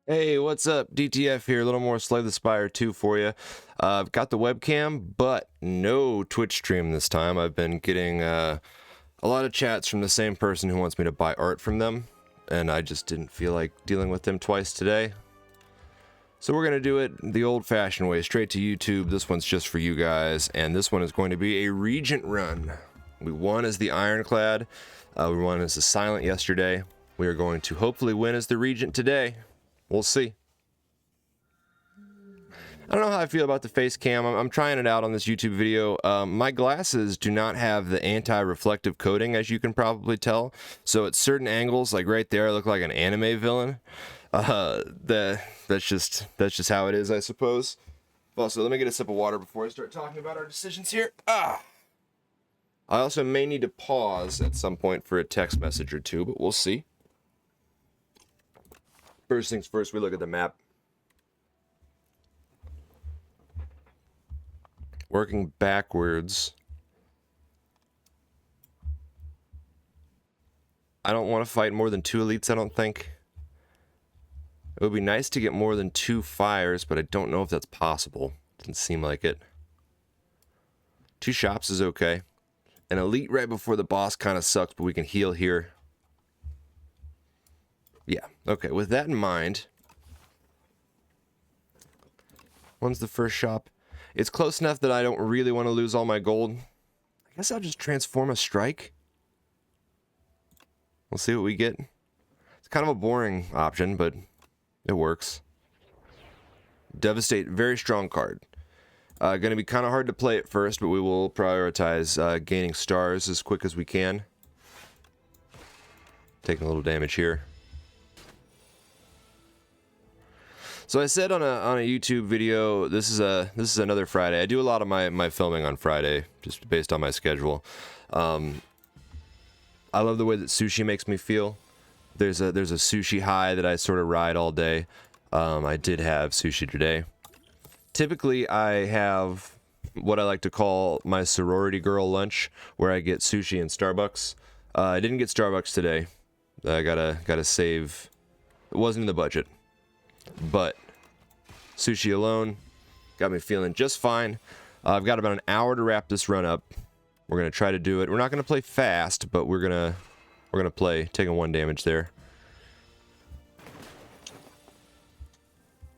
Hey, what's up? DTF here. A little more Slay the Spire 2 for you. I've got the webcam, but no Twitch stream this time. I've been getting a lot of chats from the same person who wants me to buy art from them, and I just didn't feel like dealing with them twice today. So we're going to do it the old-fashioned way, straight to YouTube. This one's just for you guys, and this one is going to be a Regent run. We won as the Ironclad. We won as the Silent yesterday. We are going to hopefully win as the Regent today. We'll see. I don't know how I feel about the face cam. I'm trying it out on this YouTube video. My glasses do not have the anti-reflective coating, as you can probably tell. So at certain angles, like right there, I look like an anime villain. That's just how it is, I suppose. Also, let me get a sip of water before I start talking about our decisions here. I also may need to pause at some point for a text message or two, but we'll see. First things first, we look at the map. Working backwards. I don't want to fight more than 2 elites, I don't think. It would be nice to get more than 2 fires, but I don't know if that's possible. Doesn't seem like it. 2 shops is okay. An elite right before the boss kind of sucks, but we can heal here. Yeah, okay, with that in mind, when's the first shop? It's close enough that I don't really want to lose all my gold. I guess I'll just transform a strike. We'll see what we get. It's kind of a boring option, but it works. Devastate, very strong card. Going to be kind of hard to play at first, but we will prioritize gaining stars as quick as we can. Taking a little damage here. So I said on a YouTube video, this is another Friday. I do a lot of my filming on Friday, just based on my schedule. I love the way that sushi makes me feel. There's a sushi high that I sort of ride all day. I did have sushi today. Typically, I have what I like to call my sorority girl lunch, where I get sushi and Starbucks. I didn't get Starbucks today. I gotta save. It wasn't in the budget. But sushi alone got me feeling just fine. I've got about an hour to wrap this run up. We're gonna try to do it. We're not gonna play fast, but we're gonna play taking 1 damage there.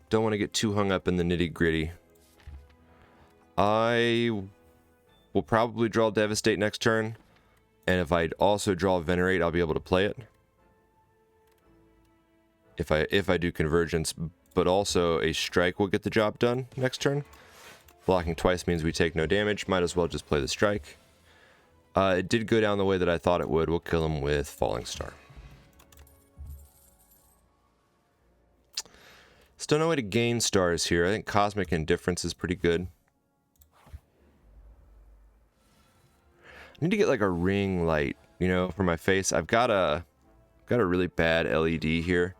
Don't want to get too hung up in the nitty-gritty. I will probably draw Devastate next turn, and if I also draw Venerate, I'll be able to play it. If I do Convergence, but also a strike will get the job done next turn. Blocking twice means we take no damage. Might as well just play the strike. It did go down the way that I thought it would. We'll kill him with Falling Star. Still no way to gain stars here. I think Cosmic Indifference is pretty good. I need to get like a ring light, you know, for my face. I've got a really bad LED here.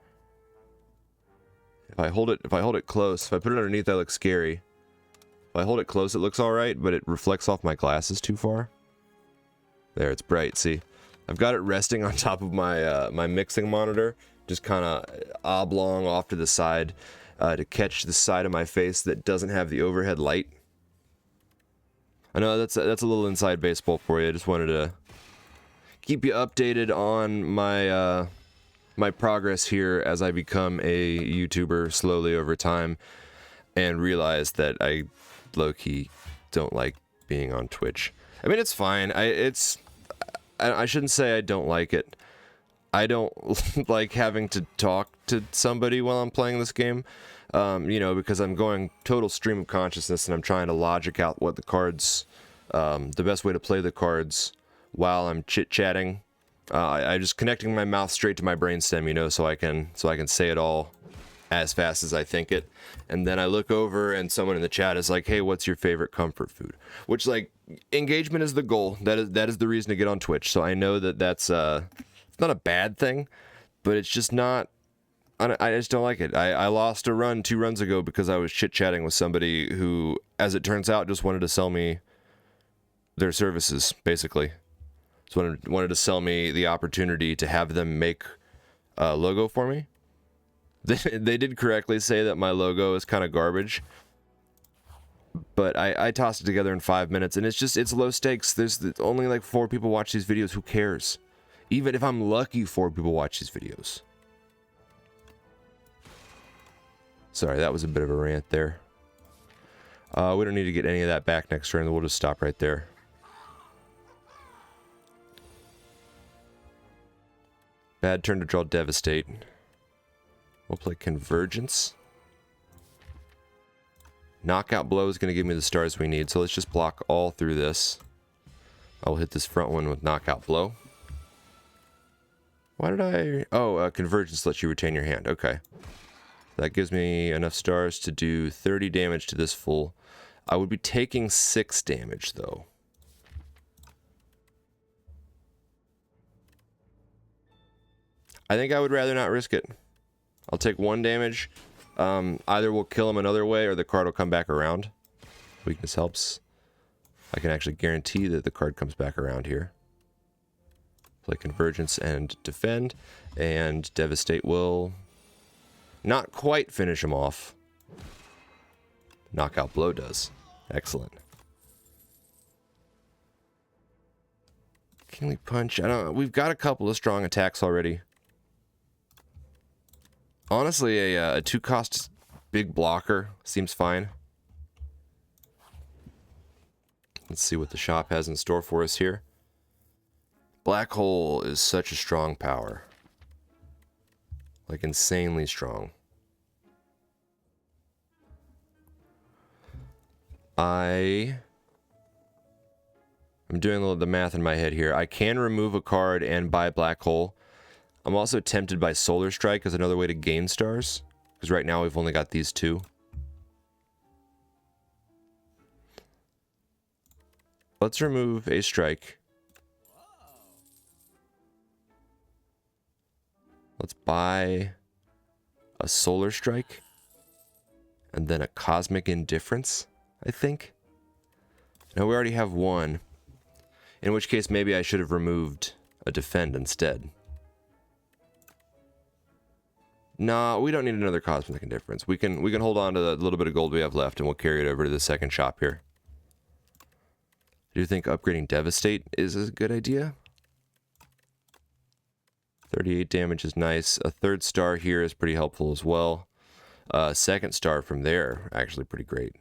If I hold it close, if I put it underneath, that looks scary. If I hold it close, it looks alright, but it reflects off my glasses too far. There, it's bright, see? I've got it resting on top of my my mixing monitor, just kind of oblong off to the side to catch the side of my face that doesn't have the overhead light. I know that's a little inside baseball for you. I just wanted to keep you updated on my my progress here as I become a YouTuber slowly over time, and realize that I low-key don't like being on Twitch. I mean, it's fine. I shouldn't say I don't like it. I don't like having to talk to somebody while I'm playing this game, you know, because I'm going total stream of consciousness and I'm trying to logic out what the cards, the best way to play the cards while I'm chit-chatting. I'm just connecting my mouth straight to my brainstem, you know, so I can say it all as fast as I think it. And then I look over and someone in the chat is like, "Hey, what's your favorite comfort food?" Which, like, engagement is the goal. That is the reason to get on Twitch. So I know that that's it's not a bad thing, but it's just not. I just don't like it. I lost a run 2 runs ago because I was chit-chatting with somebody who, as it turns out, just wanted to sell me their services, basically. Just wanted to sell me the opportunity to have them make a logo for me. They did correctly say that my logo is kind of garbage. But I tossed it together in 5 minutes, and it's low stakes. There's only like 4 people watch these videos. Who cares? Even if I'm lucky, 4 people watch these videos. Sorry, that was a bit of a rant there. We don't need to get any of that back next turn. We'll just stop right there. Bad turn to draw Devastate. We'll play Convergence. Knockout Blow is going to give me the stars we need, so let's just block all through this. I will hit this front one with Knockout Blow. Why did I... Oh, Convergence lets you retain your hand. Okay. That gives me enough stars to do 30 damage to this full. I would be taking 6 damage, though. I think I would rather not risk it. I'll take 1 damage. Either we'll kill him another way or the card will come back around. Weakness helps. I can actually guarantee that the card comes back around here. Play Convergence and Defend, and Devastate will not quite finish him off. Knockout Blow does. Excellent. Kingly Punch. We've got a couple of strong attacks already. Honestly, a 2-cost big blocker seems fine. Let's see what the shop has in store for us here. Black Hole is such a strong power. Like, insanely strong. I'm doing a little the math in my head here. I can remove a card and buy Black Hole. I'm also tempted by Solar Strike as another way to gain stars, because right now we've only got these 2. Let's remove a strike. Let's buy a Solar Strike, and then a Cosmic Indifference, I think. Now we already have 1, in which case maybe I should have removed a Defend instead. Nah, we don't need another Cosmic Indifference. We can hold on to the little bit of gold we have left, and we'll carry it over to the second shop here. Do you think upgrading Devastate is a good idea? 38 damage is nice. A 3rd star here is pretty helpful as well. 2nd star from there, actually pretty great.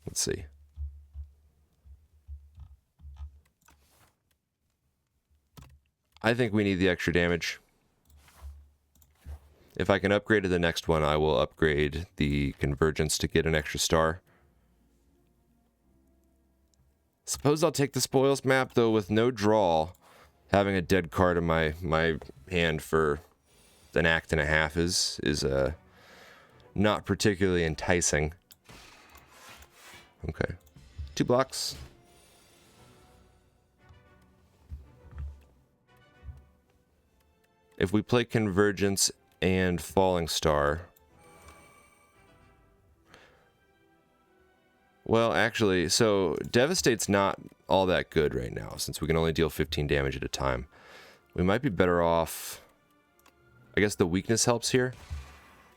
Let's see. I think we need the extra damage. If I can upgrade to the next one, I will upgrade the Convergence to get an extra star. Suppose I'll take the Spoils map, though, with no draw. Having a dead card in my hand for an act and a half is not particularly enticing. Okay. 2 blocks. If we play Convergence and Falling Star... Well, actually, so Devastate's not all that good right now, since we can only deal 15 damage at a time. We might be better off... I guess the weakness helps here.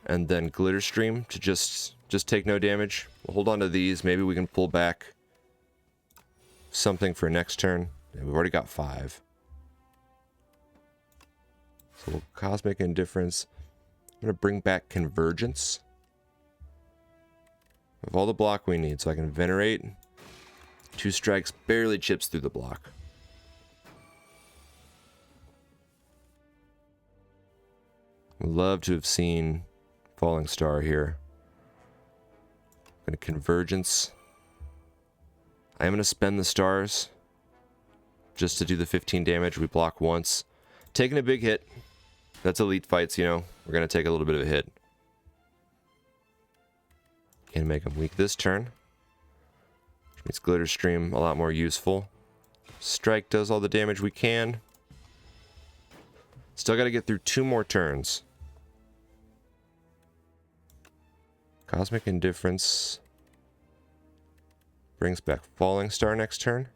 And then Glitter Stream to just take no damage. We'll hold on to these. Maybe we can pull back something for next turn. Yeah, we've already got 5. So we'll Cosmic Indifference. I'm going to bring back Convergence. We have all the block we need, so I can Venerate. 2 strikes barely chips through the block. Would love to have seen Falling Star here. I'm going to Convergence. I am going to spend the stars just to do the 15 damage. We block once. Taking a big hit. That's elite fights, you know. We're going to take a little bit of a hit. Can make him weak this turn. Which makes Glitter Stream a lot more useful. Strike does all the damage we can. Still got to get through 2 more turns. Cosmic Indifference brings back Falling Star next turn.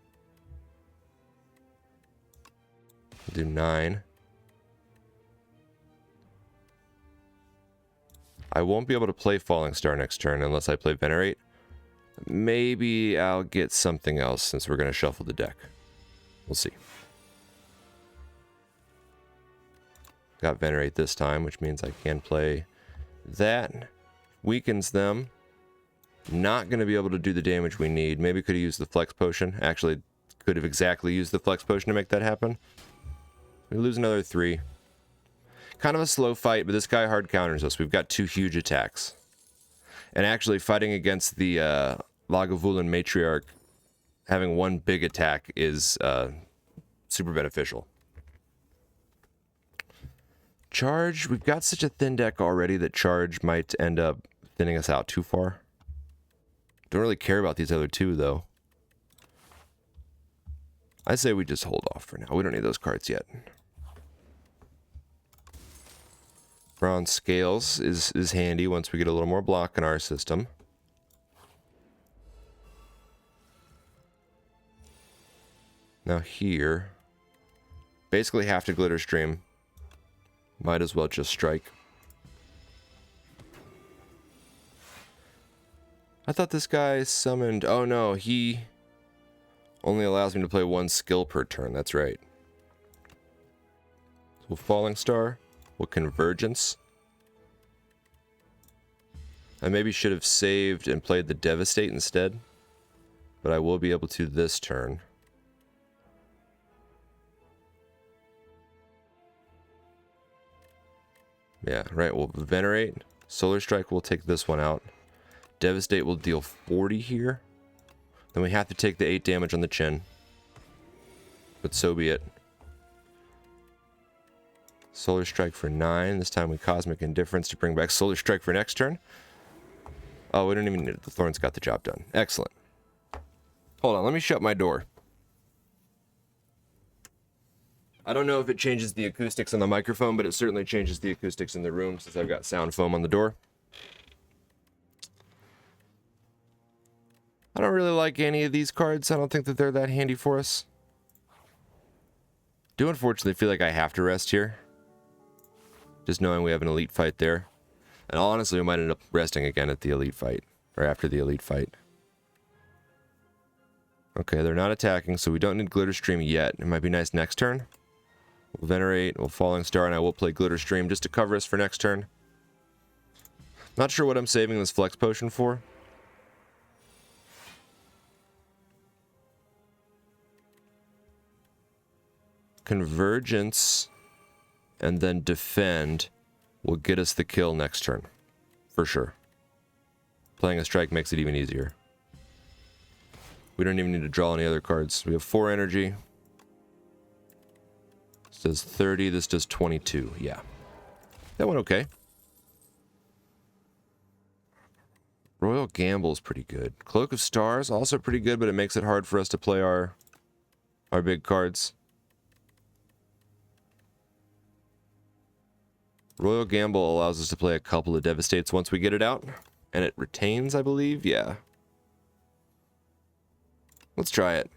We'll do 9. I won't be able to play Falling Star next turn unless I play Venerate. Maybe I'll get something else since we're going to shuffle the deck. We'll see. Got Venerate this time, which means I can play that. Weakens them. Not going to be able to do the damage we need. Maybe could have used the Flex Potion. Actually, could have exactly used the Flex Potion to make that happen. We lose another 3. Kind of a slow fight, but this guy hard counters us. We've got 2 huge attacks. And actually, fighting against the Lagavulin Matriarch, having 1 big attack is super beneficial. Charge, we've got such a thin deck already that Charge might end up thinning us out too far. Don't really care about these other 2, though. I say we just hold off for now. We don't need those cards yet. Bronze Scales is handy once we get a little more block in our system. Now here, basically have to Glitter Stream. Might as well just strike. I thought this guy summoned... Oh no, he only allows me to play 1 skill per turn. That's right. So Falling Star. We'll Convergence. I maybe should have saved and played the Devastate instead. But I will be able to this turn. Yeah, right, we'll Venerate. Solar Strike will take this one out. Devastate will deal 40 here. Then we have to take the 8 damage on the chin. But so be it. Solar Strike for 9. This time we Cosmic Indifference to bring back Solar Strike for next turn. Oh, we don't even need it. The Thorns got the job done. Excellent. Hold on, let me shut my door. I don't know if it changes the acoustics on the microphone, but it certainly changes the acoustics in the room since I've got sound foam on the door. I don't really like any of these cards. I don't think that they're that handy for us. Do unfortunately feel like I have to rest here. Just knowing we have an elite fight there. And honestly, we might end up resting again at the elite fight. Or after the elite fight. Okay, they're not attacking, so we don't need Glitter Stream yet. It might be nice next turn. We'll Venerate, we'll Falling Star, and I will play Glitter Stream just to cover us for next turn. Not sure what I'm saving this Flex Potion for. Convergence and then Defend will get us the kill next turn. For sure. Playing a strike makes it even easier. We don't even need to draw any other cards. We have 4 energy. This does 30, this does 22. Yeah. That went okay. Royal Gamble is pretty good. Cloak of Stars, also pretty good, but it makes it hard for us to play our big cards. Royal Gamble allows us to play a couple of Devastates once we get it out. And it retains, I believe? Yeah. Let's try it.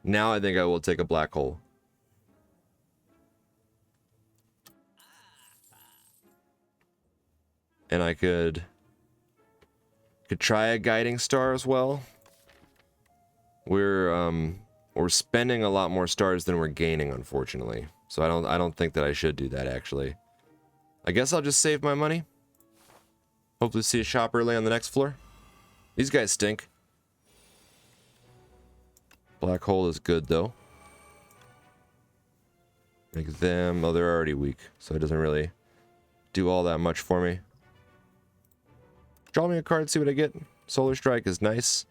Now I think I will take a Black Hole. And I could try a Guiding Star as well. We're spending a lot more stars than we're gaining, unfortunately. So I don't think that I should do that, actually. I guess I'll just save my money. Hopefully see a shop early on the next floor. These guys stink. Black Hole is good, though. Make them... Oh, they're already weak, so it doesn't really do all that much for me. Draw me a card, see what I get. Solar Strike is nice.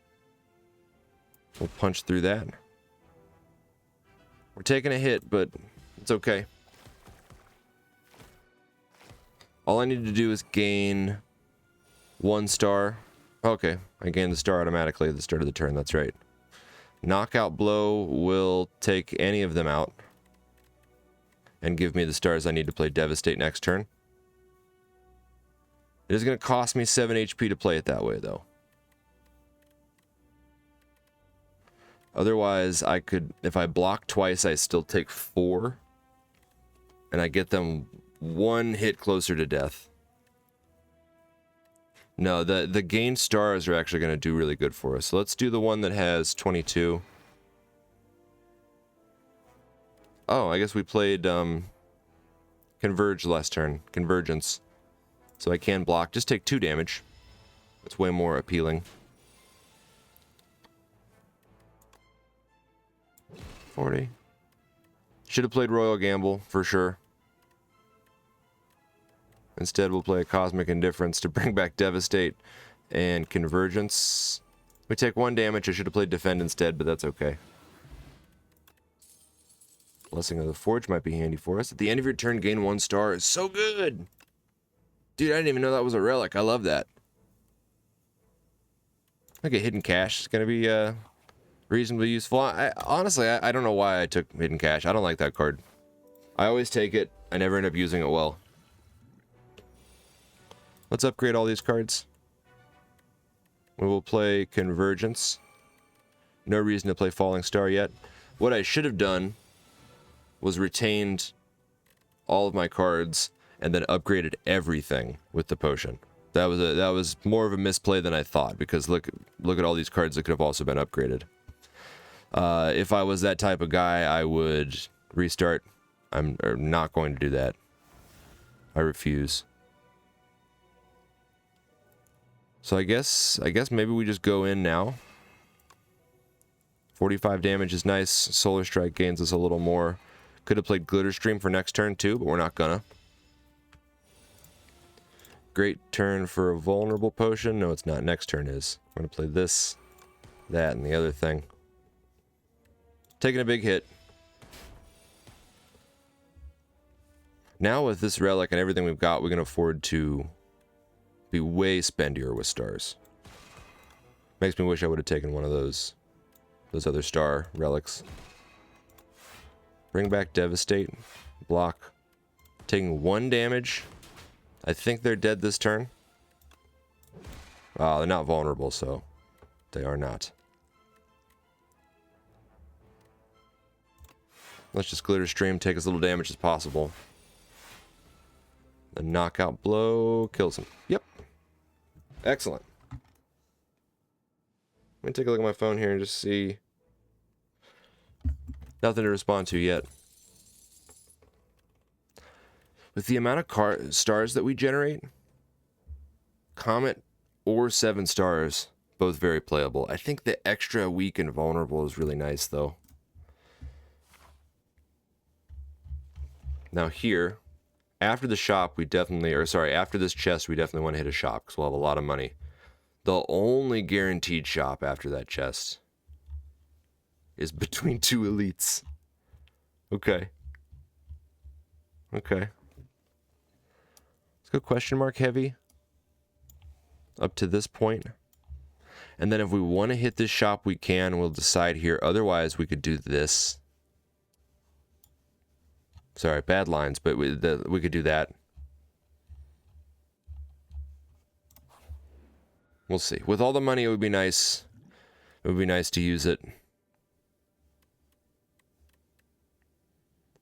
We'll punch through that. We're taking a hit, but it's okay. All I need to do is gain 1 star. Okay, I gain the star automatically at the start of the turn, that's right. Knockout Blow will take any of them out. And give me the stars I need to play Devastate next turn. It is going to cost me 7 HP to play it that way, though. Otherwise, I could, if I block twice, I still take 4. And I get them 1 hit closer to death. No, the gain stars are actually going to do really good for us. So let's do the one that has 22. Oh, I guess we played Converge last turn. Convergence. So I can block. Just take 2 damage. That's way more appealing. 40. Should have played Royal Gamble, for sure. Instead, we'll play a Cosmic Indifference to bring back Devastate and Convergence. We take 1 damage. I should have played Defend instead, but that's okay. Blessing of the Forge might be handy for us. At the end of your turn, gain 1 star is so good! Dude, I didn't even know that was a relic. I love that. I get Hidden Cash. It's going to be reasonably useful. Honestly, I don't know why I took Hidden Cash. I don't like that card. I always take it. I never end up using it well. Let's upgrade all these cards. We will play Convergence. No reason to play Falling Star yet. What I should have done was retained all of my cards and then upgraded everything with the potion. That was more of a misplay than I thought, because look at all these cards that could have also been upgraded. If I was that type of guy, I would restart. I'm not going to do that. I refuse. So I guess maybe we just go in now. 45 damage is nice. Solar Strike gains us a little more. Could have played Glitter Stream for next turn too, but we're not gonna. Great turn for a vulnerable potion. No, it's not. Next turn is. We're gonna play this, that, and the other thing. Taking a big hit. Now with this relic and everything we've got, we can afford to be way spendier with stars. Makes me wish I would have taken one of those other star relics. Bring back Devastate. Block. Taking 1 damage. I think they're dead this turn. They're not vulnerable, so they are not. Let's just Glitter Stream, take as little damage as possible. The knockout blow kills him. Yep. Excellent. Let me take a look at my phone here and just see. Nothing to respond to yet. With the amount of stars that we generate, Comet or 7 stars, both very playable. I think the extra weak and vulnerable is really nice, though. Now here, after the shop, we definitely, or sorry, after this chest, we definitely want to hit a shop, because we'll have a lot of money. The only guaranteed shop after that chest is between 2 elites. Okay. Okay. Let's go question mark heavy. Up to this point. And then if we want to hit this shop, we can. We'll decide here. Otherwise, we could do this. Sorry, bad lines, but we could do that. We'll see. With all the money, it would be nice. It would be nice to use it.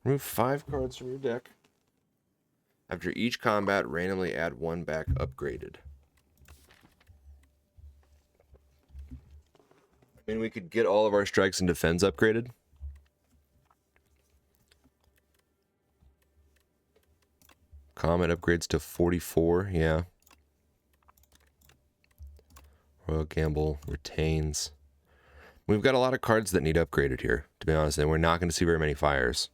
Remove 5 cards from your deck. After each combat, randomly add 1 back upgraded. I mean, we could get all of our strikes and defense upgraded. Comet upgrades to 44, yeah. Royal Gamble retains. We've got a lot of cards that need upgraded here, to be honest, and we're not going to see very many fires.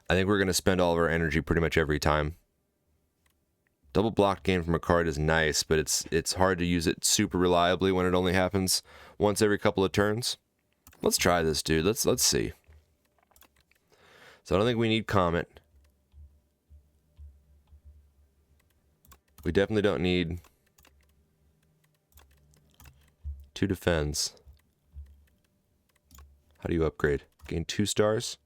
I think we're going to spend all of our energy pretty much every time. Double block gain from a card is nice, but it's hard to use it super reliably when it only happens once every couple of turns. Let's try this, dude. Let's see. So I don't think we need Comet. We definitely don't need 2 defense. How do you upgrade? Gain 2 stars?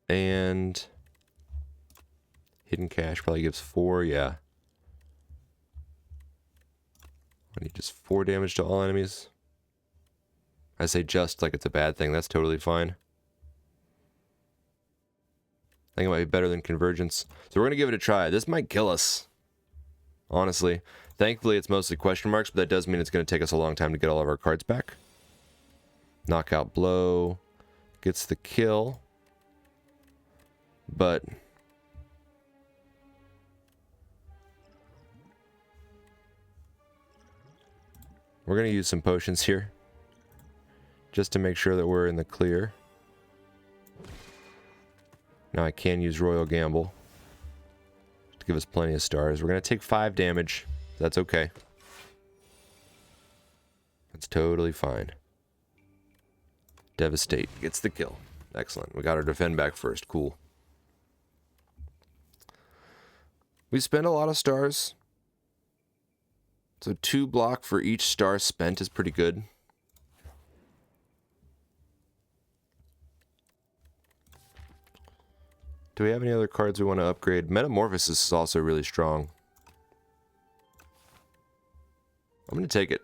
And Hidden Cash probably gives 4, yeah. I need just 4 damage to all enemies. I say just like it's a bad thing. That's totally fine. I think it might be better than Convergence. So we're going to give it a try. This might kill us. Honestly. Thankfully, it's mostly question marks, but that does mean it's going to take us a long time to get all of our cards back. Knockout Blow gets the kill. But we're going to use some potions here. Just to make sure that we're in the clear. Now I can use Royal Gamble to give us plenty of stars. We're going to take 5 damage. That's okay. That's totally fine. Devastate gets the kill. Excellent. We got our defend back first. Cool. We spend a lot of stars. So 2 block for each star spent is pretty good. Do we have any other cards we want to upgrade? Metamorphosis is also really strong. I'm going to take it.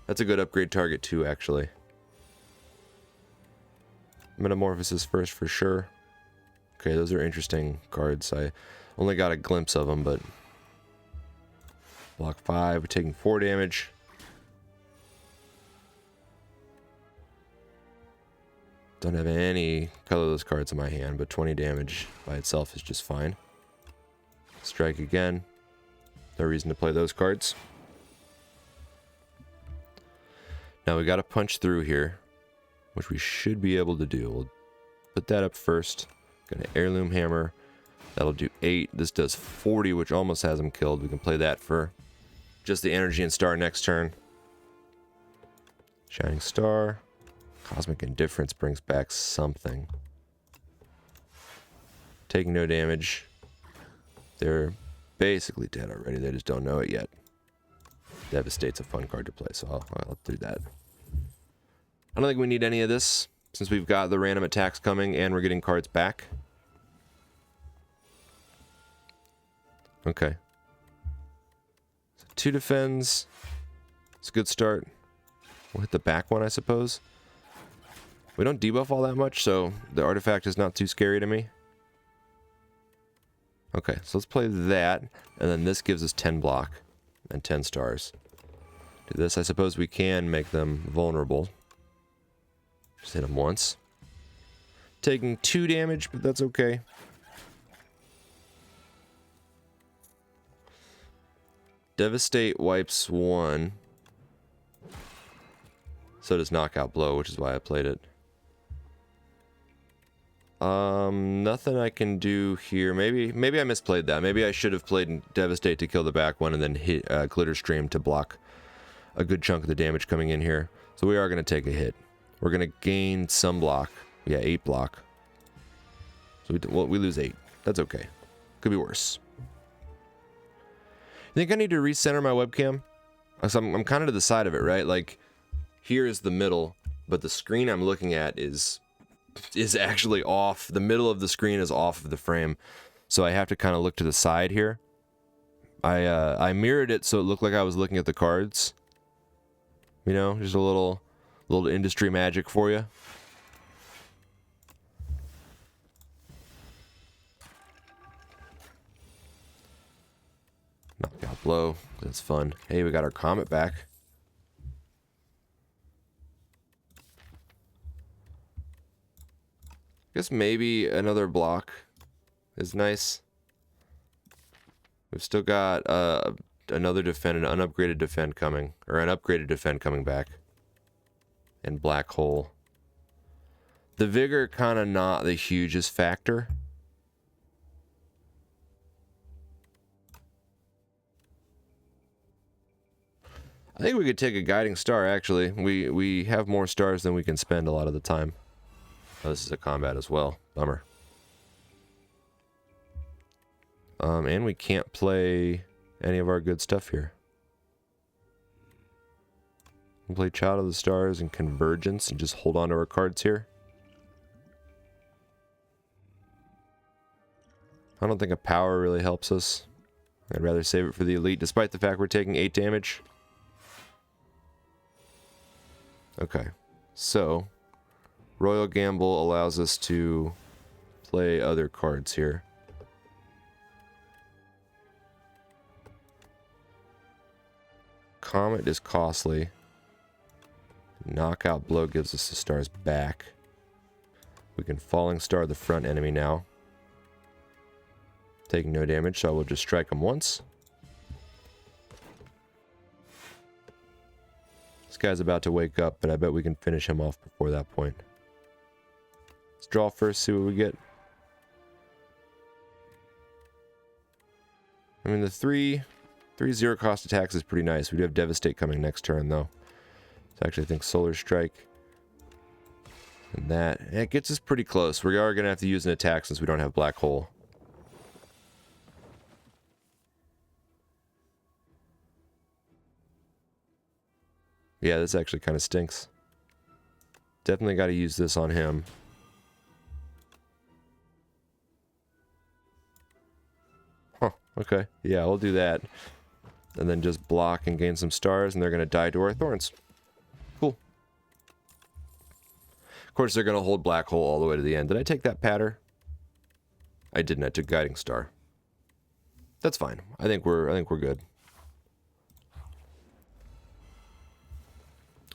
That's a good upgrade target too, actually. Metamorphosis first for sure. Okay, those are interesting cards. I only got a glimpse of them, but... Block 5, we're taking 4 damage. Don't have any colorless cards in my hand, but 20 damage by itself is just fine. Strike again. No reason to play those cards. Now we got to punch through here, which we should be able to do. We'll put that up first. Gonna Heirloom Hammer. That'll do 8. This does 40, which almost has him killed. We can play that for just the energy and star next turn. Shining Star. Cosmic Indifference brings back something. Taking no damage. They're basically dead already. They just don't know it yet. Devastate's a fun card to play, so I'll do that. I don't think we need any of this, since we've got the random attacks coming and we're getting cards back. Okay. So 2 defends. It's a good start. We'll hit the back one, I suppose. We don't debuff all that much, so the artifact is not too scary to me. Okay, so let's play that, and then this gives us 10 block and 10 stars. Do this, I suppose we can make them vulnerable. Just hit them once. Taking 2 damage, but that's okay. Devastate wipes 1. So does Knockout Blow, which is why I played it. Nothing I can do here. Maybe I misplayed that. Maybe I should have played Devastate to kill the back one and then hit Glitter Stream to block a good chunk of the damage coming in here. So we are going to take a hit. We're going to gain some block. Yeah, 8 block. So we lose 8. That's okay. Could be worse. I think I need to recenter my webcam. So I'm kind of to the side of it, right? Like, here is the middle, but the screen I'm looking at is actually off. The middle of the screen is off of the frame. So I have to kind of look to the side here. I mirrored it so it looked like I was looking at the cards. You know, just a little industry magic for you. Knockout Blow. That's fun. Hey, we got our Comet back. Guess maybe another block is nice. We've still got another defend, an unupgraded defend coming, or an upgraded defend coming back. And Black Hole. The Vigor kind of not the hugest factor. I think we could take a Guiding Star, actually. We have more stars than we can spend a lot of the time. Oh, this is a combat as well. Bummer. And we can't play any of our good stuff here. We'll play Child of the Stars and Convergence and just hold on to our cards here. I don't think a power really helps us. I'd rather save it for the elite, despite the fact we're taking 8 damage. Okay, so Royal Gamble allows us to play other cards here. Comet is costly. Knockout Blow gives us the stars back. We can Falling Star the front enemy now. Taking no damage, so I will just strike him once. This guy's about to wake up, but I bet we can finish him off before that point. Let's draw first, see what we get. I mean, the three zero cost attacks is pretty nice. We do have Devastate coming next turn, though. So I actually think Solar Strike. And that, it gets us pretty close. We are going to have to use an attack since we don't have Black Hole. Yeah, this actually kind of stinks. Definitely got to use this on him. Huh, okay. Yeah, we'll do that. And then just block and gain some stars, and they're going to die to our thorns. Cool. Of course, they're going to hold Black Hole all the way to the end. Did I take that patter? I didn't. I took Guiding Star. That's fine. I think we're good.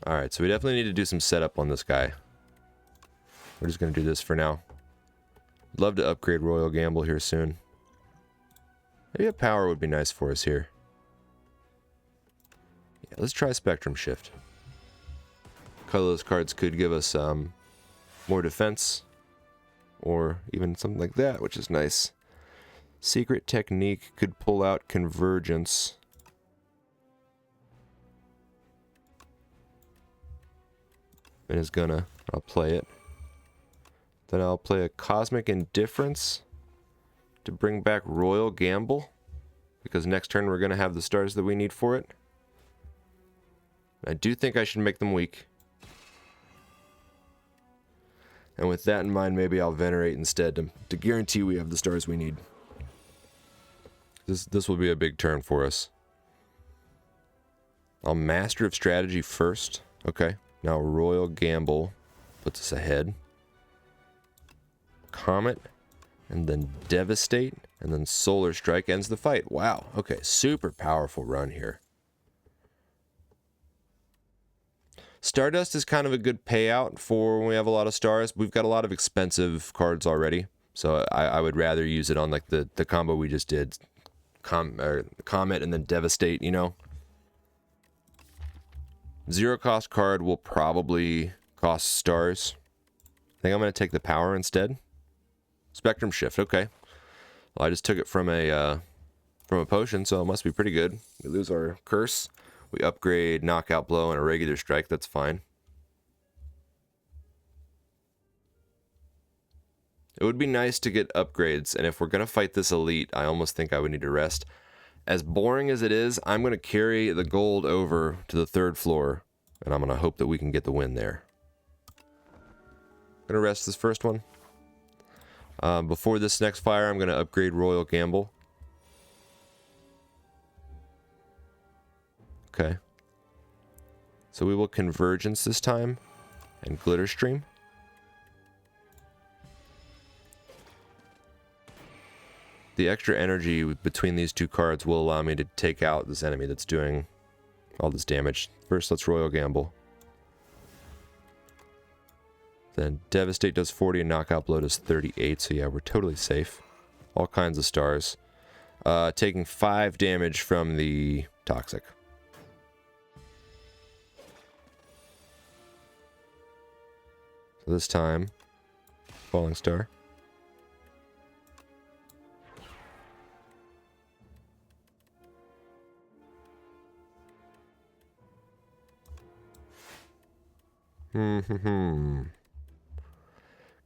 Alright, so we definitely need to do some setup on this guy. We're just going to do this for now. Love to upgrade Royal Gamble here soon. Maybe a power would be nice for us here. Yeah, let's try Spectrum Shift. Colorless cards could give us more defense. Or even something like that, which is nice. Secret Technique could pull out Convergence. And is gonna, I'll play it. Then I'll play a Cosmic Indifference to bring back Royal Gamble, because next turn we're gonna have the stars that we need for it. I do think I should make them weak. And with that in mind, maybe I'll Venerate instead to guarantee we have the stars we need. This will be a big turn for us. I'll Master of Strategy first. Okay. Now Royal Gamble puts us ahead. Comet, and then Devastate, and then Solar Strike ends the fight. Wow, okay, super powerful run here. Stardust is kind of a good payout for when we have a lot of stars. We've got a lot of expensive cards already, so I would rather use it on like the combo we just did. Comet and then Devastate, you know? Zero cost card will probably cost stars. I think I'm going to take the power instead. Spectrum Shift, okay. Well, I just took it from a potion, so it must be pretty good. We lose our curse. We upgrade Knockout Blow and a regular strike, that's fine. It would be nice to get upgrades, and if we're going to fight this elite, I almost think I would need to rest. As boring as it is, I'm going to carry the gold over to the 3rd floor, and I'm going to hope that we can get the win there. Going to rest this first one. Before this next fire, I'm going to upgrade Royal Gamble. Okay. So we will Convergence this time, and Glitter Stream. The extra energy between these two cards will allow me to take out this enemy that's doing all this damage. First, let's Royal Gamble. Then Devastate does 40 and Knockout Blow does 38, so yeah, we're totally safe. All kinds of stars. Taking 5 damage from the Toxic. So this time, Falling Star.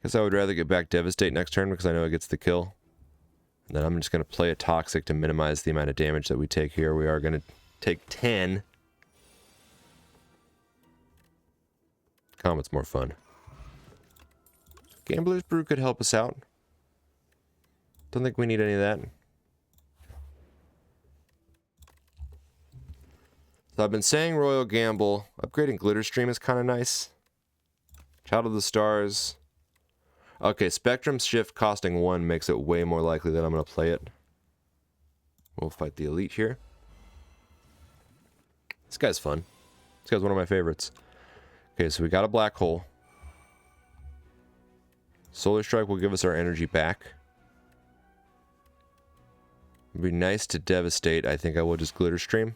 Guess I would rather get back Devastate next turn because I know it gets the kill. And then I'm just going to play a Toxic to minimize the amount of damage that we take here. We are going to take 10. Comet's more fun. Gambler's Brew could help us out. Don't think we need any of that. So I've been saying Royal Gamble. Upgrading Glitter Stream is kind of nice. Child of the Stars. Okay, Spectrum Shift costing 1 makes it way more likely that I'm going to play it. We'll fight the Elite here. This guy's fun. This guy's one of my favorites. Okay, so we got a Black Hole. Solar Strike will give us our energy back. It'd be nice to devastate. I think I will just Glitter Stream.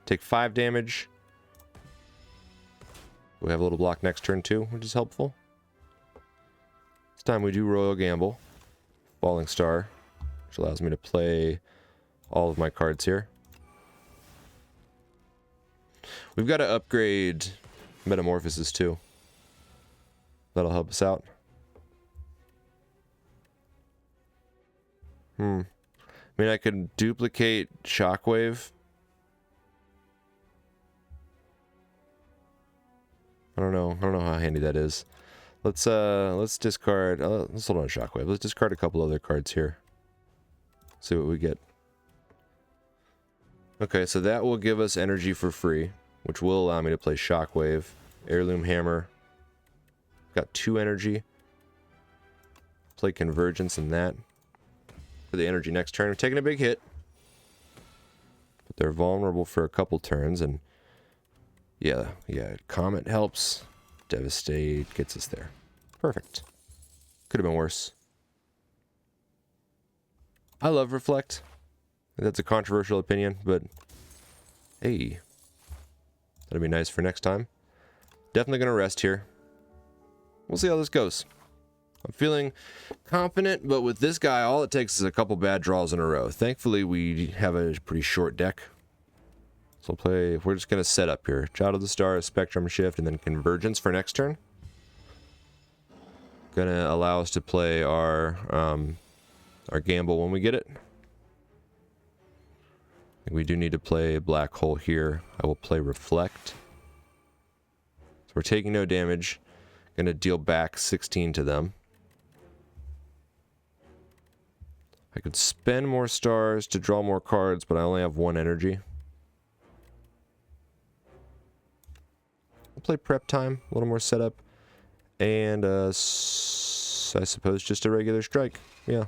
Take 5 damage. We have a little block next turn too, which is helpful. This time we do Royal Gamble. Falling Star, which allows me to play all of my cards here. We've got to upgrade Metamorphosis too. That'll help us out. I mean, I could duplicate Shockwave. I don't know how handy that is. Let's discard. Let's hold on to Shockwave. Let's discard a couple other cards here. See what we get. Okay, so that will give us energy for free, which will allow me to play Shockwave, Heirloom Hammer. Got 2 energy. Play Convergence and that. For the energy next turn. We're taking a big hit. But they're vulnerable for a couple turns, and yeah, Comet helps. Devastate gets us there. Perfect. Could have been worse. I love Reflect. That's a controversial opinion, but hey, that'd be nice for next time. Definitely gonna rest here. We'll see how this goes. I'm feeling confident, but with this guy, all it takes is a couple bad draws in a row. Thankfully, we have a pretty short deck. So we're just going to set up here. Child of the Stars, Spectrum Shift, and then Convergence for next turn. Going to allow us to play our Gamble when we get it. I think we do need to play Black Hole here. I will play Reflect. So we're taking no damage. Going to deal back 16 to them. I could spend more stars to draw more cards, but I only have 1 energy. I'll play Prep Time, a little more setup, and I suppose just a regular strike. Yeah.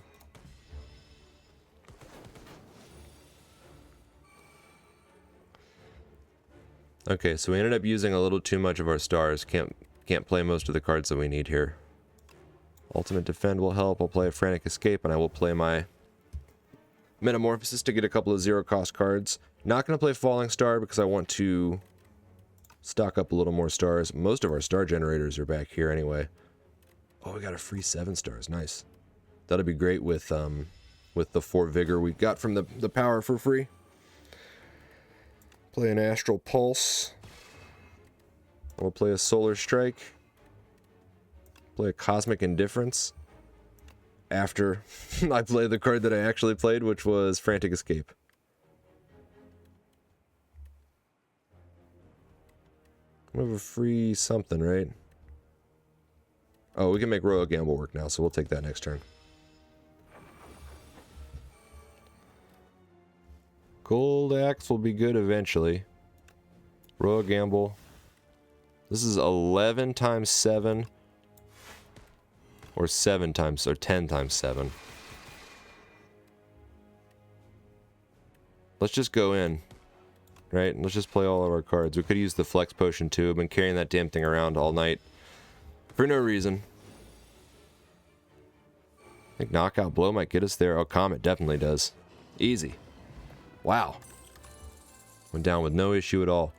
Okay, so we ended up using a little too much of our stars. Can't play most of the cards that we need here. Ultimate Defend will help. I'll play a Frantic Escape, and I will play my Metamorphosis to get a couple of 0-cost cards. Not going to play Falling Star because I want to stock up a little more stars. Most of our star generators are back here anyway. Oh, we got a free 7 stars. Nice. That'll be great with the 4 vigor we got from the power for free. Play an Astral Pulse. We'll play a Solar Strike. Play a Cosmic Indifference. After I play the card that I actually played, which was Frantic Escape. We have a free something, right? Oh, we can make Royal Gamble work now, so we'll take that next turn. Gold Axe will be good eventually. Royal Gamble. This is 11 times 7. Or 10 times 7. Let's just go in. Right? Let's just play all of our cards. We could use the Flex Potion too. I've been carrying that damn thing around all night. For no reason. I think Knockout Blow might get us there. Oh, Comet definitely does. Easy. Wow. Went down with no issue at all.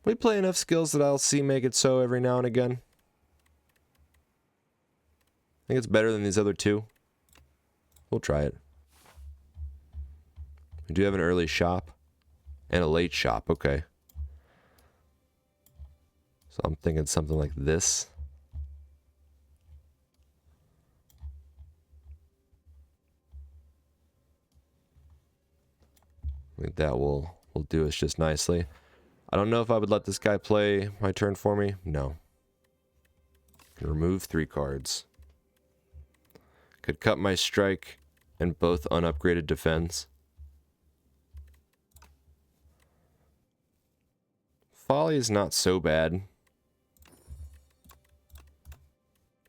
We play enough skills that I'll see make it so every now and again. I think it's better than these other 2. We'll try it. We do have an early shop and a late shop. Okay. So I'm thinking something like this. I think that will do us just nicely. I don't know if I would let this guy play my turn for me. No. Can remove 3 cards. Could cut my strike and both unupgraded defense. Folly is not so bad.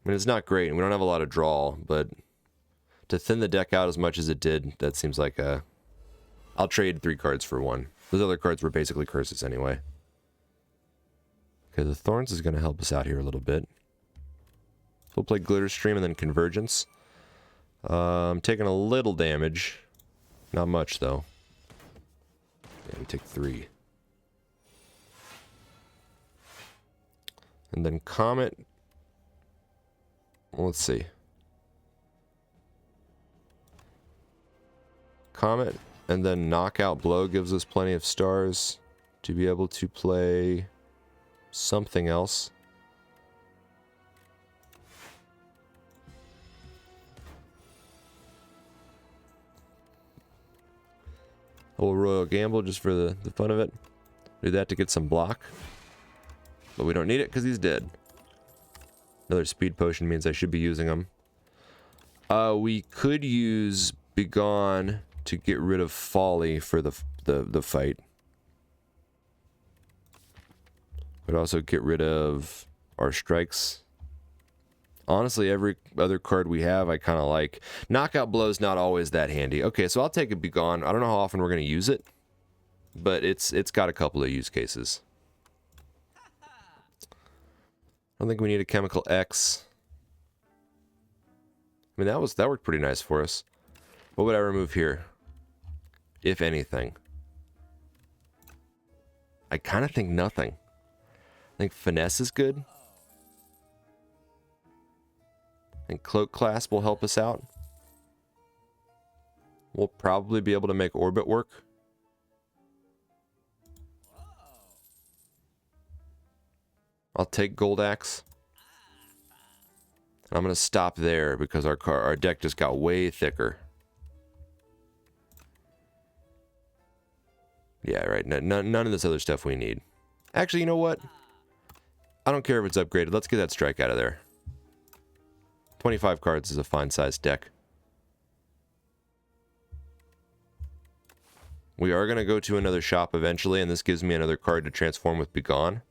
I mean, it's not great, and we don't have a lot of draw, but to thin the deck out as much as it did, that seems like a... I'll trade 3 cards for 1. Those other cards were basically curses anyway. Okay, the Thorns is going to help us out here a little bit. We'll play Glitter Stream and then Convergence. I'm taking a little damage. Not much, though. Yeah, we take 3. And then Comet. Well, let's see. Comet and then Knockout Blow gives us plenty of stars to be able to play something else. A little Royal Gamble just for the fun of it. Do that to get some block. But we don't need it because he's dead. Another Speed Potion means I should be using them. We could use Begone to get rid of Folly for the fight. Could also get rid of our strikes. Honestly, every other card we have, I kind of like. Knockout Blow's not always that handy. Okay, so I'll take a Begone. I don't know how often we're going to use it, but it's got a couple of use cases. I don't think we need a Chemical X. I mean, that worked pretty nice for us. What would I remove here? If anything. I kind of think nothing. I think Finesse is good. And Cloak Clasp will help us out. We'll probably be able to make Orbit work. I'll take Gold Axe. And I'm going to stop there because our deck just got way thicker. Yeah, right. None of this other stuff we need. Actually, you know what? I don't care if it's upgraded. Let's get that strike out of there. 25 cards is a fine-sized deck. We are going to go to another shop eventually, and this gives me another card to transform with Begone.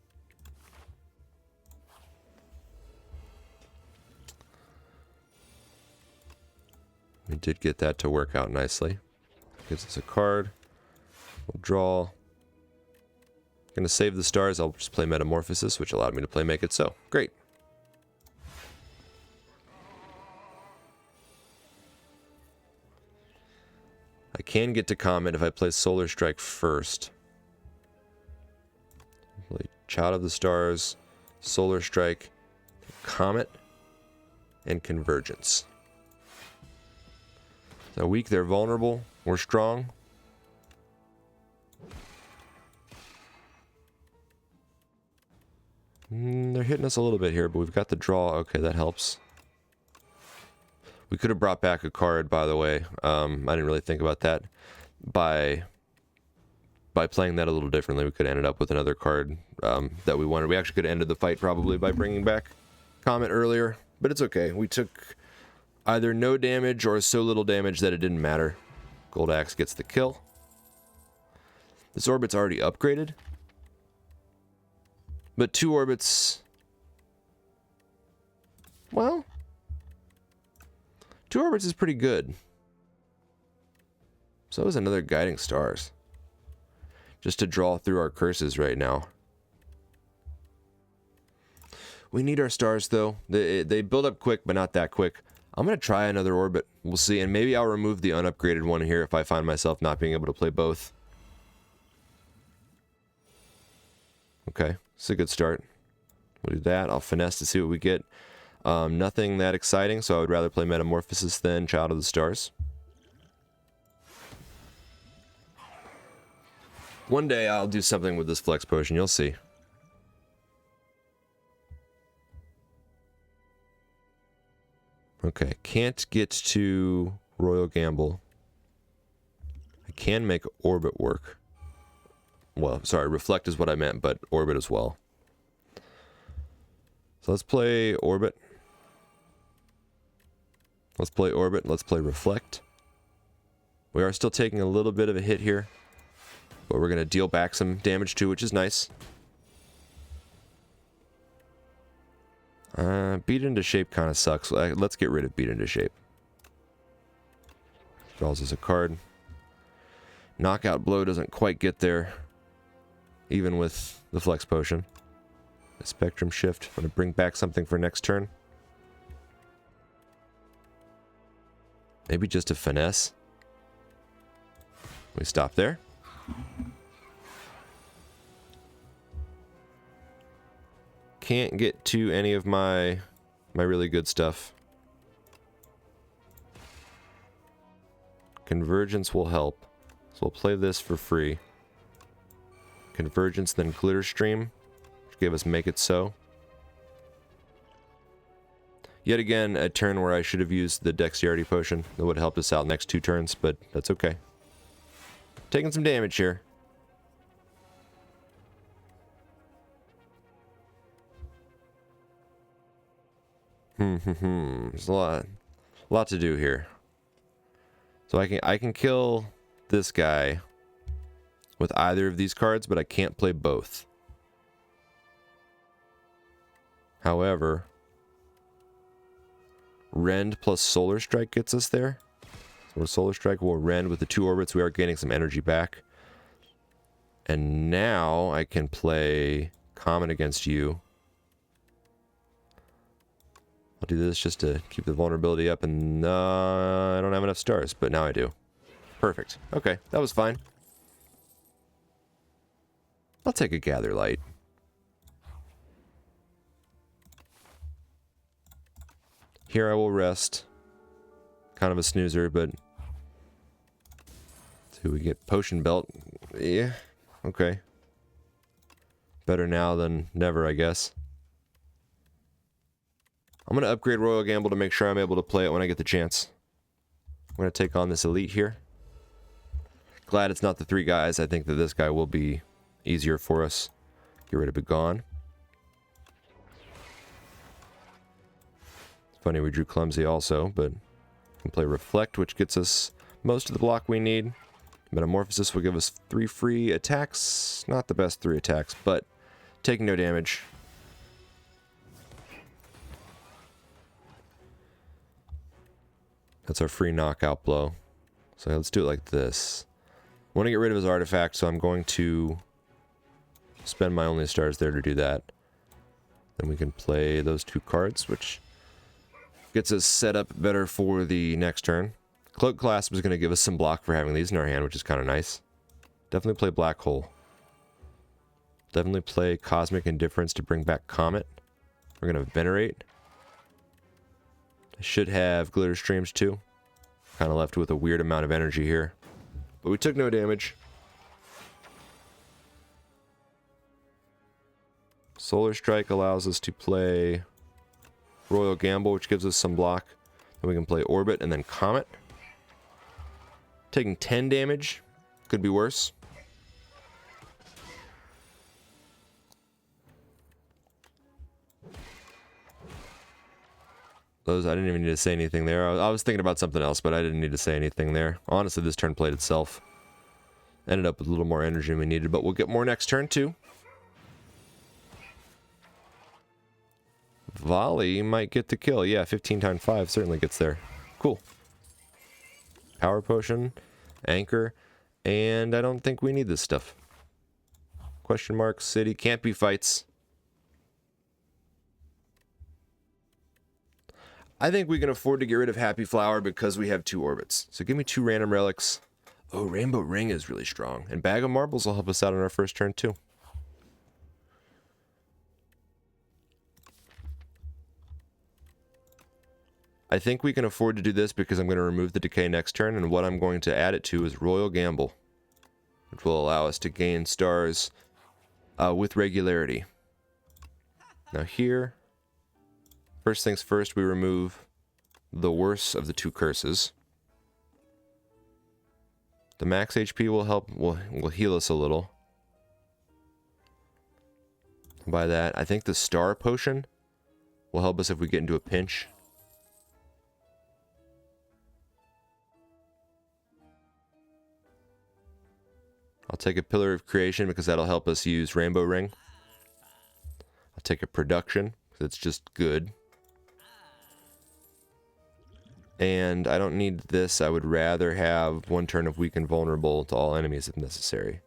We did get that to work out nicely. Gives us a card. We'll draw. Gonna save the stars. I'll just play Metamorphosis, which allowed me to play Make It So. Great. I can get to Comet if I play Solar Strike first. Play Child of the Stars, Solar Strike, Comet, and Convergence. They're weak, they're vulnerable, we're strong. They're hitting us a little bit here, but we've got the draw. Okay, that helps. We could have brought back a card, by the way. I didn't really think about that. By playing that a little differently, we could have ended up with another card that we wanted. We actually could have ended the fight probably by bringing back Comet earlier, but it's okay. We took either no damage or so little damage that it didn't matter. Gold Axe gets the kill. This orbit's already upgraded. But 2 orbits... Well... 2 orbits is pretty good. So is another Guiding Stars. Just to draw through our curses right now. We need our stars, though. They build up quick, but not that quick. I'm going to try another orbit. We'll see. And maybe I'll remove the unupgraded one here if I find myself not being able to play both. Okay. It's a good start. We'll do that. I'll finesse to see what we get. Nothing that exciting, so I would rather play Metamorphosis than Child of the Stars. One day I'll do something with this Flex Potion, you'll see. Okay, can't get to Royal Gamble. I can make Orbit work. Well, sorry, Reflect is what I meant, but Orbit as well. So let's play Orbit. Let's play Orbit. Let's play Reflect. We are still taking a little bit of a hit here, but we're going to deal back some damage too, which is nice. Beat into shape kind of sucks. Let's get rid of beat into shape. Draws us a card. Knockout blow doesn't quite get there, even with the flex potion. The spectrum shift. I'm going to bring back something for next turn. Maybe just a finesse. We stop there. Can't get to any of my really good stuff. Convergence will help. So we'll play this for free. Convergence, then Glitter Stream, which gave us Make It So. Yet again, a turn where I should have used the Dexterity Potion. That would have helped us out next 2 turns, but that's okay. Taking some damage here. There's a lot to do here. So I can kill this guy with either of these cards, but I can't play both. However, Rend plus Solar Strike gets us there. So with Solar Strike, we'll Rend with the 2 orbits. We are gaining some energy back. And now I can play Comet against you. I'll do this just to keep the vulnerability up, and I don't have enough stars, but now I do. Perfect. Okay, that was fine. I'll take a Gather Light. Here I will rest. Kind of a snoozer, but... So we get Potion Belt. Yeah, okay. Better now than never, I guess. I'm going to upgrade Royal Gamble to make sure I'm able to play it when I get the chance. I'm going to take on this Elite here. Glad it's not the 3 guys. I think that this guy will be easier for us. Get rid of Begone. It's funny we drew Clumsy also, but we can play Reflect, which gets us most of the block we need. Metamorphosis will give us 3 free attacks. Not the best 3 attacks, but taking no damage. That's our free knockout blow. So let's do it like this. I want to get rid of his artifact, so I'm going to spend my only stars there to do that. Then we can play those 2 cards, which gets us set up better for the next turn. Cloak Clasp is going to give us some block for having these in our hand, which is kind of nice. Definitely play Black Hole. Definitely play Cosmic Indifference to bring back Comet. We're going to Venerate. I should have Glitter Streams too. Kind of left with a weird amount of energy here. But we took no damage. Solar Strike allows us to play Royal Gamble, which gives us some block. Then we can play Orbit and then Comet. Taking 10 damage. Could be worse. Those, I didn't even need to say anything there. I was thinking about something else, but I didn't need to say anything there. Honestly, this turn played itself. Ended up with a little more energy than we needed, but we'll get more next turn too. Volley might get the kill. Yeah, 15 times 5 certainly gets there. Cool. Power Potion, Anchor, and I don't think we need this stuff. Question mark, City, can't be fights. I think we can afford to get rid of Happy Flower because we have 2 orbits. So give me 2 random relics. Oh, Rainbow Ring is really strong. And Bag of Marbles will help us out on our first turn too. I think we can afford to do this because I'm going to remove the Decay next turn, and what I'm going to add it to is Royal Gamble, which will allow us to gain stars with regularity. Now here... First things first, we remove the worst of the 2 curses. The max HP will help, will heal us a little. By that, I think the Star Potion will help us if we get into a pinch. I'll take a Pillar of Creation because that'll help us use Rainbow Ring. I'll take a Production It's just good. And I don't need this. I would rather have 1 turn of weak and vulnerable to all enemies if necessary.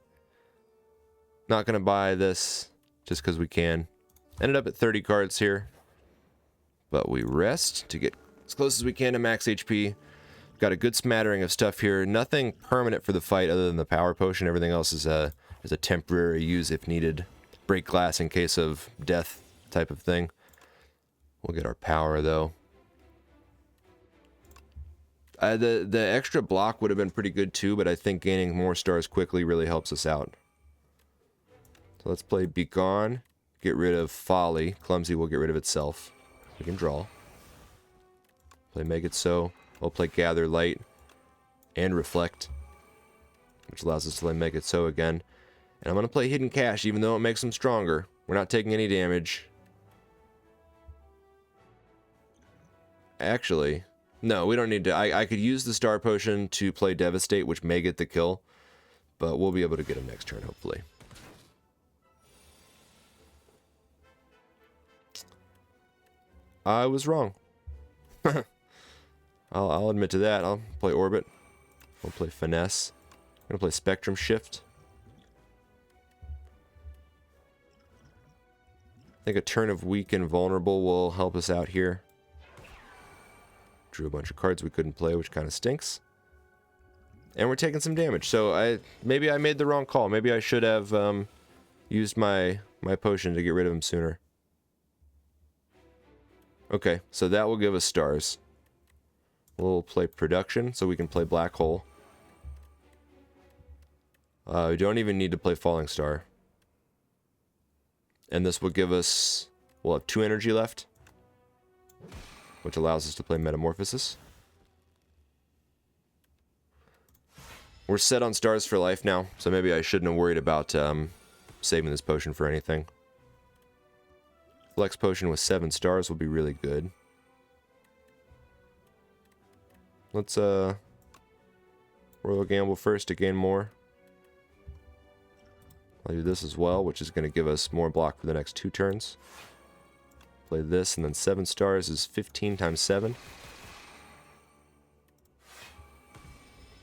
Not going to buy this just because we can. Ended up at 30 cards here. But we rest to get as close as we can to max HP. Got a good smattering of stuff here. Nothing permanent for the fight other than the power potion. Everything else is a temporary use if needed. Break glass in case of death type of thing. We'll get our power though. The extra block would have been pretty good too, but I think gaining more stars quickly really helps us out. So let's play Be Gone. Get rid of Folly. Clumsy will get rid of itself. We can draw. Play Make It So. We'll play Gather Light and Reflect, which allows us to play Make It So again. And I'm going to play Hidden Cache, even though it makes them stronger. We're not taking any damage. Actually, no, we don't need to. I could use the Star Potion to play Devastate, which may get the kill, but we'll be able to get him next turn, hopefully. I was wrong. I'll admit to that. I'll play Orbit. We'll play Finesse. I'm going to play Spectrum Shift. I think a turn of Weak and Vulnerable will help us out here. Drew a bunch of cards we couldn't play, which kind of stinks. And we're taking some damage, so maybe I made the wrong call. Maybe I should have used my potion to get rid of him sooner. Okay, so that will give us stars. We'll play Production, so we can play Black Hole. We don't even need to play Falling Star. And this will give us... We'll have 2 energy left, which allows us to play Metamorphosis. We're set on stars for life now, so maybe I shouldn't have worried about saving this potion for anything. Flex Potion with 7 stars will be really good. Let's Royal Gamble first to gain more. I'll do this as well, which is going to give us more block for the next 2 turns. Play this, and then 7 stars is 15 times 7.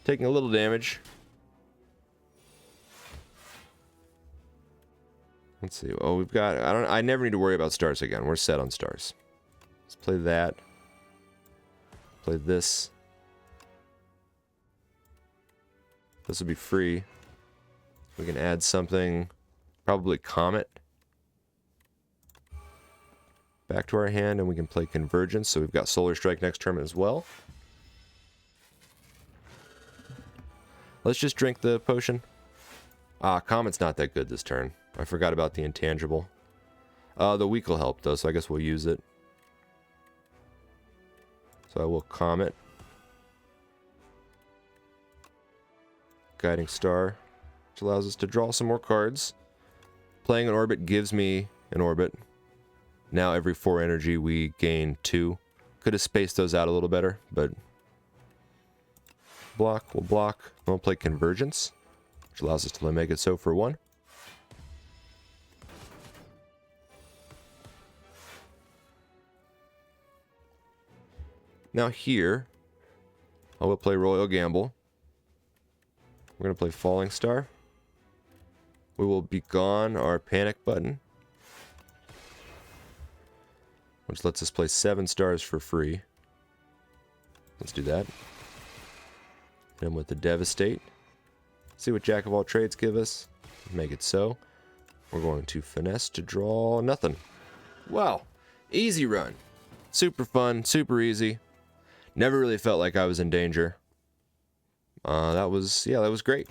Taking a little damage. Let's see. Oh, we've got... I never need to worry about stars again. We're set on stars. Let's play that. Play this. This will be free. We can add something, probably Comet, back to our hand, and we can play Convergence, so we've got Solar Strike next turn as well. Let's just drink the potion. Comet's not that good this turn. I forgot about the intangible. The weak will help, though, so I guess we'll use it. So I will Comet. Guiding Star, which allows us to draw some more cards. Playing an Orbit gives me an Orbit. Now every 4 energy we gain 2. Could have spaced those out a little better, but... Block, we'll block. We'll play Convergence, which allows us to Make It So for 1. Now here, I will play Royal Gamble. We're going to play Falling Star. We will Be Gone our Panic button, which lets us play 7 stars for free. Let's do that. Then with the Devastate. See what Jack of all trades give us. Make It So. We're going to Finesse to draw nothing. Wow. Easy run. Super fun, super easy. Never really felt like I was in danger. That was great.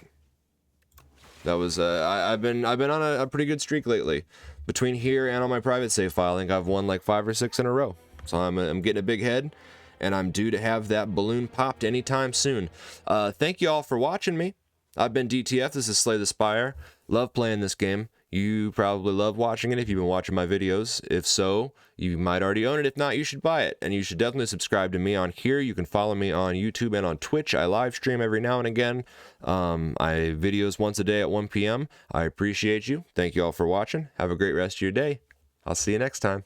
That was I've been on a pretty good streak lately. Between here and on my private save file, I think I've won like 5 or 6 in a row. So I'm getting a big head, and I'm due to have that balloon popped anytime soon. Thank you all for watching me. I've been DTF. This is Slay the Spire. Love playing this game. You probably love watching it if you've been watching my videos. If so, you might already own it. If not, you should buy it. And you should definitely subscribe to me on here. You can follow me on YouTube and on Twitch. I live stream every now and again. I videos once a day at 1 p.m. I appreciate you. Thank you all for watching. Have a great rest of your day. I'll see you next time.